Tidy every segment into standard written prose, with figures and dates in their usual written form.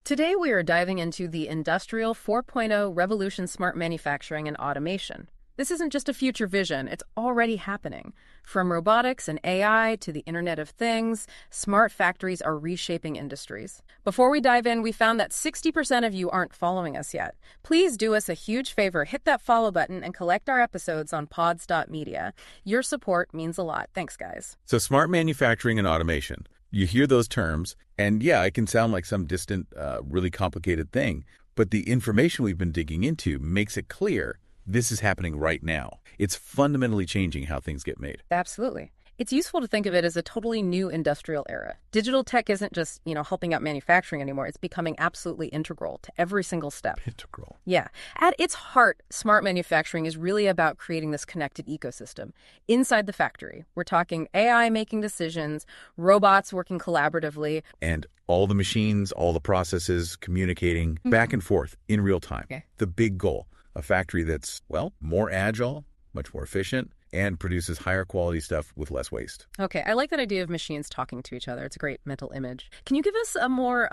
Today we are diving into the Industrial 4.0 revolution smart manufacturing and automation. This isn't just a future vision, it's already happening. From robotics and AI to the Internet of Things, smart factories are reshaping industries. Before we dive in, we found that 60% of you aren't following us yet. Please do us a huge favor, hit that follow button and collect our episodes on pods.media. Your support means a lot. Thanks, guys. So smart manufacturing and automation. You hear those terms, and yeah, it can sound like some distant, really complicated thing, but the information we've been digging into makes it clear this is happening right now. It's fundamentally changing how things get made. Absolutely. It's useful to think of it as a totally new industrial era. Digital tech isn't just, helping out manufacturing anymore. It's becoming absolutely integral to every single step. Integral. Yeah. At its heart, smart manufacturing is really about creating this connected ecosystem. Inside the factory, we're talking AI making decisions, robots working collaboratively. And all the machines, all the processes communicating back and forth in real time. Okay. The big goal, a factory that's, more agile, much more efficient, and produces higher quality stuff with less waste. Okay, I like that idea of machines talking to each other. It's a great mental image. Can you give us a more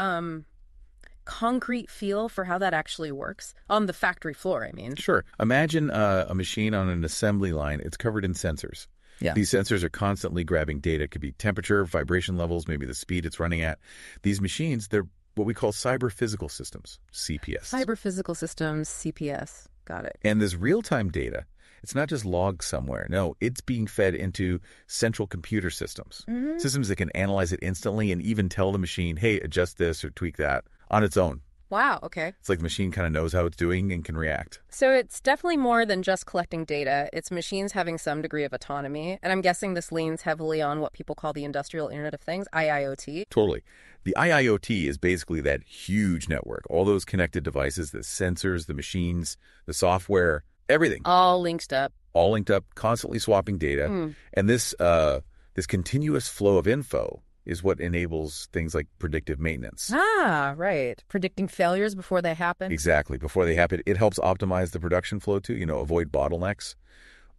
concrete feel for how that actually works? On the factory floor, I mean. Sure. Imagine a machine on an assembly line. It's covered in sensors. Yeah. These sensors are constantly grabbing data. It could be temperature, vibration levels, maybe the speed it's running at. These machines, they're what we call cyber-physical systems, CPS. Cyber-physical systems, CPS. Got it. And this real-time data, it's not just logged somewhere. No, it's being fed into central computer systems. Systems that can analyze it instantly and even tell the machine, hey, adjust this or tweak that on its own. Wow, okay. It's like the machine kind of knows how it's doing and can react. So it's definitely more than just collecting data. It's machines having some degree of autonomy. And I'm guessing this leans heavily on what people call the Industrial Internet of Things, IIoT. Totally. The IIoT is basically that huge network. All those connected devices, the sensors, the machines, the software, everything. All linked up. All linked up, constantly swapping data. And this continuous flow of info is what enables things like predictive maintenance. Ah, right. Predicting failures before they happen. Exactly. Before they happen, it helps optimize the production flow too, avoid bottlenecks.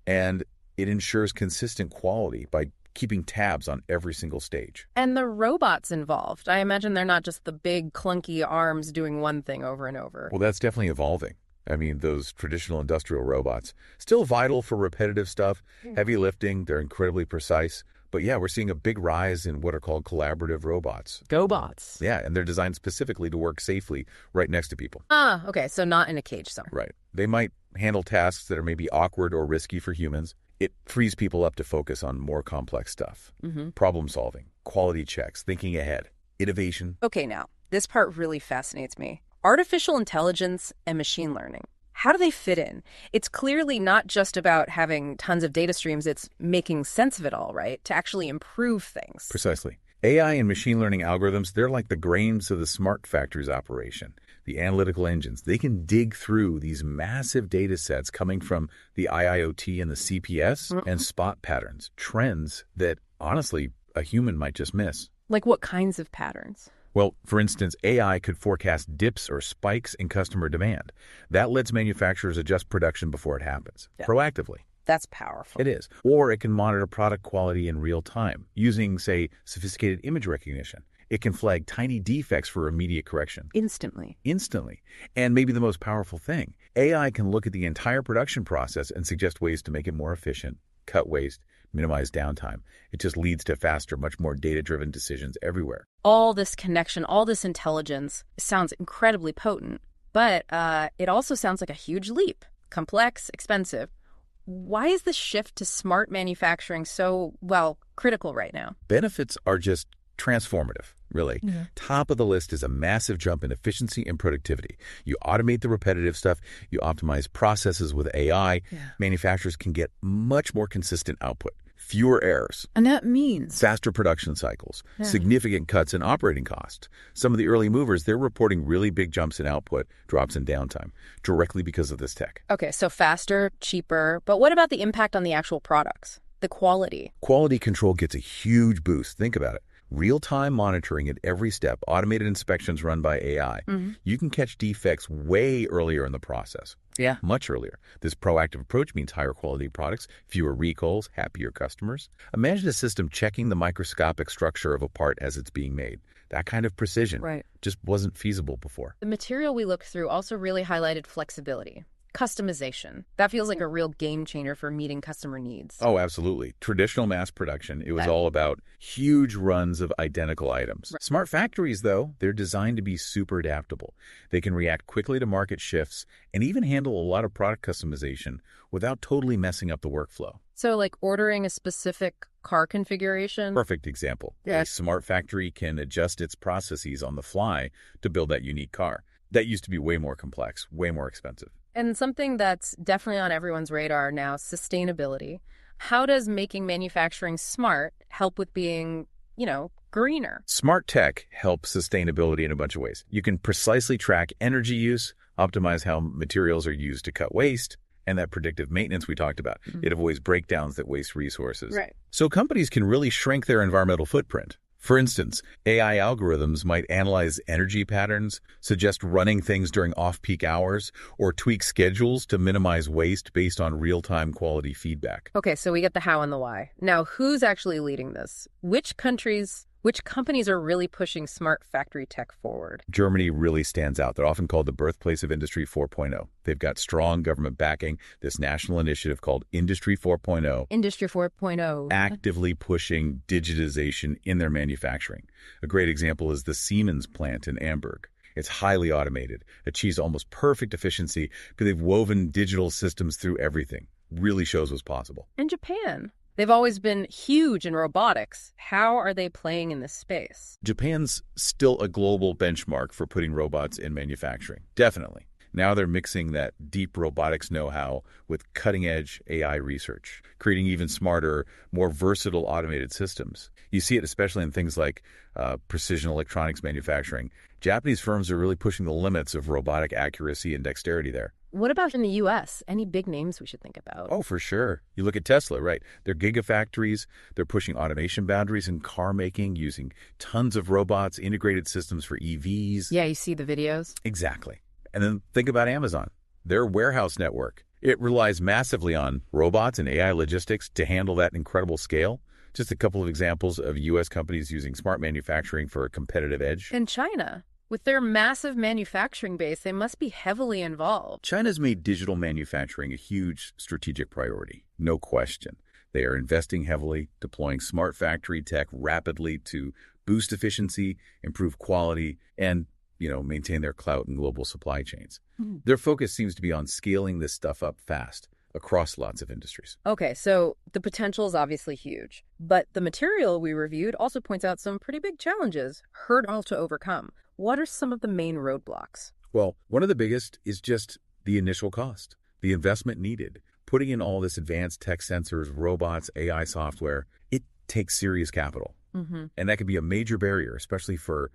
And it ensures consistent quality by keeping tabs on every single stage. And the robots involved, I imagine they're not just the big clunky arms doing one thing over and over. Well, that's definitely evolving. I mean, those traditional industrial robots, still vital for repetitive stuff, heavy lifting, they're incredibly precise. But yeah, we're seeing a big rise in what are called collaborative robots. GoBots. Yeah, and they're designed specifically to work safely right next to people. Ah, okay, so not in a cage somewhere. Right. They might handle tasks that are maybe awkward or risky for humans. It frees people up to focus on more complex stuff. Problem solving, quality checks, thinking ahead, innovation. Okay, now, this part really fascinates me. Artificial intelligence and machine learning. How do they fit in? It's clearly not just about having tons of data streams, it's making sense of it all, right? To actually improve things. Precisely. AI and machine learning algorithms, they're like the grains of the smart factory's operation. The analytical engines, they can dig through these massive data sets coming from the IIoT and the CPS and spot patterns, trends that, honestly, a human might just miss. Like what kinds of patterns? Well, for instance, AI could forecast dips or spikes in customer demand. That lets manufacturers adjust production before it happens, proactively. That's powerful. It is. Or it can monitor product quality in real time using, say, sophisticated image recognition. It can flag tiny defects for immediate correction. Instantly. And maybe the most powerful thing, AI can look at the entire production process and suggest ways to make it more efficient, cut waste, minimize downtime. It just leads to faster, much more data-driven decisions everywhere. All this connection, all this intelligence sounds incredibly potent, but it also sounds like a huge leap. Complex, expensive. Why is the shift to smart manufacturing so, critical right now? Benefits are just transformative, really. Top of the list is a massive jump in efficiency and productivity. You automate the repetitive stuff, you optimize processes with AI, manufacturers can get much more consistent output, fewer errors. And that means? Faster production cycles, significant cuts in operating costs. Some of the early movers, they're reporting really big jumps in output, drops in downtime, directly because of this tech. Okay, so faster, cheaper, but what about the impact on the actual products? The quality? Quality control gets a huge boost. Think about it. Real-time monitoring at every step, automated inspections run by AI. You can catch defects way earlier in the process. Yeah. Much earlier. This proactive approach means higher quality products, fewer recalls, happier customers. Imagine a system checking the microscopic structure of a part as it's being made. That kind of precision Right. just wasn't feasible before. The material we looked through also really highlighted flexibility, customization. That feels like a real game changer for meeting customer needs. Oh, absolutely. Traditional mass production, it was Right. all about huge runs of identical items. Right. Smart factories, though, they're designed to be super adaptable. They can react quickly to market shifts and even handle a lot of product customization without totally messing up the workflow. So, like ordering a specific car configuration? Perfect example. Yeah. A smart factory can adjust its processes on the fly to build that unique car. That used to be way more complex, way more expensive. And something that's definitely on everyone's radar now, sustainability. How does making manufacturing smart help with being, greener? Smart tech helps sustainability in a bunch of ways. You can precisely track energy use, optimize how materials are used to cut waste, and that predictive maintenance we talked about. It avoids breakdowns that waste resources. Right. So companies can really shrink their environmental footprint. For instance, AI algorithms might analyze energy patterns, suggest running things during off-peak hours, or tweak schedules to minimize waste based on real-time quality feedback. Okay, so we get the how and the why. Now, who's actually leading this? Which companies are really pushing smart factory tech forward? Germany really stands out. They're often called the birthplace of Industry 4.0. They've got strong government backing, this national initiative called Industry 4.0, Industry 4.0. actively pushing digitization in their manufacturing. A great example is the Siemens plant in Amberg. It's highly automated, achieves almost perfect efficiency because they've woven digital systems through everything. Really shows what's possible. And Japan. They've always been huge in robotics. How are they playing in this space? Japan's still a global benchmark for putting robots in manufacturing. Definitely. Now they're mixing that deep robotics know-how with cutting-edge AI research, creating even smarter, more versatile automated systems. You see it especially in things like precision electronics manufacturing. Japanese firms are really pushing the limits of robotic accuracy and dexterity there. What about in the U.S.? Any big names we should think about? Oh, for sure. You look at Tesla, right? They're gigafactories. They're pushing automation boundaries in car making, using tons of robots, integrated systems for EVs. Yeah, you see the videos? Exactly. And then think about Amazon, their warehouse network. It relies massively on robots and AI logistics to handle that incredible scale. Just a couple of examples of U.S. companies using smart manufacturing for a competitive edge. And China. With their massive manufacturing base, they must be heavily involved. China's made digital manufacturing a huge strategic priority, no question. They are investing heavily, deploying smart factory tech rapidly to boost efficiency, improve quality, and maintain their clout in global supply chains. Their focus seems to be on scaling this stuff up fast across lots of industries. Okay, so the potential is obviously huge, but the material we reviewed also points out some pretty big challenges, hurdles to overcome. What are some of the main roadblocks? Well, one of the biggest is just the initial cost, the investment needed. Putting in all this advanced tech sensors, robots, AI software, it takes serious capital. And that can be a major barrier, especially for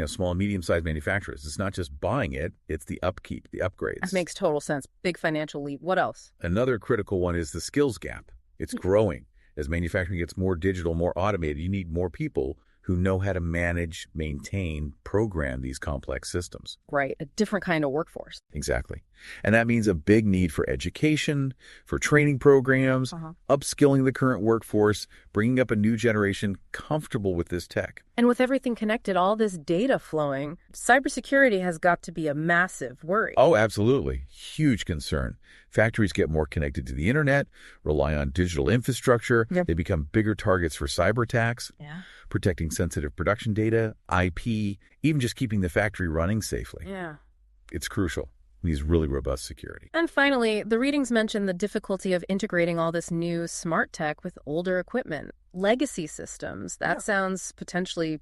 small and medium-sized manufacturers. It's not just buying it, it's the upkeep, the upgrades. That makes total sense. Big financial leap. What else? Another critical one is the skills gap. It's growing. As manufacturing gets more digital, more automated, you need more people who know how to manage, maintain, program these complex systems. Right, a different kind of workforce. Exactly. And that means a big need for education, for training programs, upskilling the current workforce, bringing up a new generation comfortable with this tech. And with everything connected, all this data flowing, cybersecurity has got to be a massive worry. Oh, absolutely. Huge concern. Factories get more connected to the internet, rely on digital infrastructure. They become bigger targets for cyber attacks. Protecting sensitive production data, IP, even just keeping the factory running safely. It's crucial. Needs really robust security. And finally, the readings mention the difficulty of integrating all this new smart tech with older equipment, legacy systems. That sounds potentially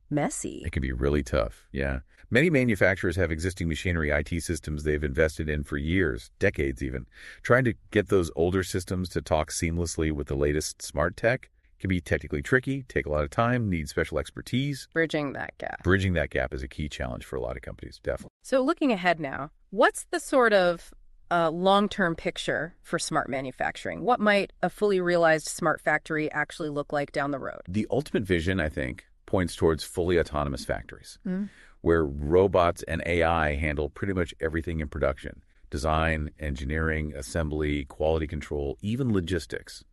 messy. It can be really tough, yeah. Many manufacturers have existing machinery IT systems they've invested in for years, decades even. Trying to get those older systems to talk seamlessly with the latest smart tech can be technically tricky, take a lot of time, need special expertise. Bridging that gap. Bridging that gap is a key challenge for a lot of companies, definitely. So looking ahead now, what's the sort of long-term picture for smart manufacturing? What might a fully realized smart factory actually look like down the road? The ultimate vision, I think, points towards fully autonomous factories, where robots and AI handle pretty much everything in production. Design, engineering, assembly, quality control, even logistics.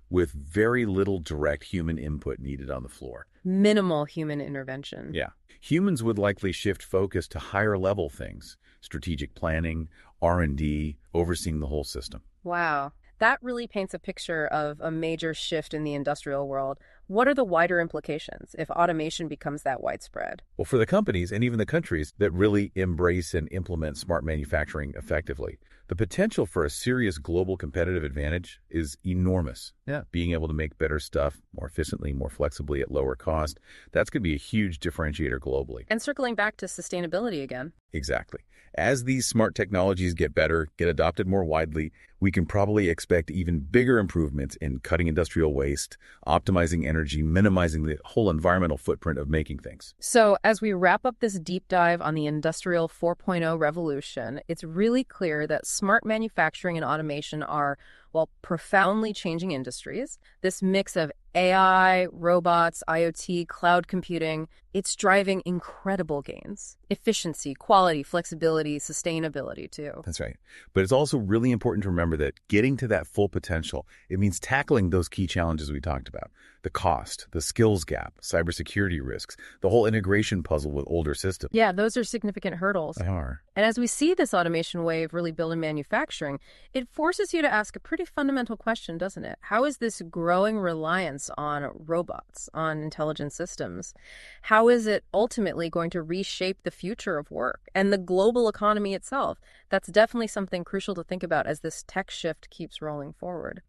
with very little direct human input needed on the floor. Minimal human intervention. Yeah. Humans would likely shift focus to higher level things, strategic planning, R&D, overseeing the whole system. Wow. That really paints a picture of a major shift in the industrial world. What are the wider implications if automation becomes that widespread? Well, for the companies and even the countries that really embrace and implement smart manufacturing effectively, the potential for a serious global competitive advantage is enormous. Yeah, being able to make better stuff more efficiently, more flexibly at lower cost, that's going to be a huge differentiator globally. And circling back to sustainability again. Exactly. As these smart technologies get better, get adopted more widely, we can probably expect even bigger improvements in cutting industrial waste, optimizing energy, minimizing the whole environmental footprint of making things. So, as we wrap up this deep dive on the Industrial 4.0 revolution, it's really clear that smart manufacturing and automation are, well, profoundly changing industries. This mix of AI, robots, IoT, cloud computing, it's driving incredible gains. Efficiency, quality, flexibility, sustainability, too. That's right. But it's also really important to remember that getting to that full potential, it means tackling those key challenges we talked about. The cost, the skills gap, cybersecurity risks, the whole integration puzzle with older systems. Yeah, those are significant hurdles. They are. And as we see this automation wave really build in manufacturing, it forces you to ask a pretty fundamental question, doesn't it? How is this growing reliance on robots, on intelligent systems, how is it ultimately going to reshape the future of work and the global economy itself? That's definitely something crucial to think about as this tech shift keeps rolling forward.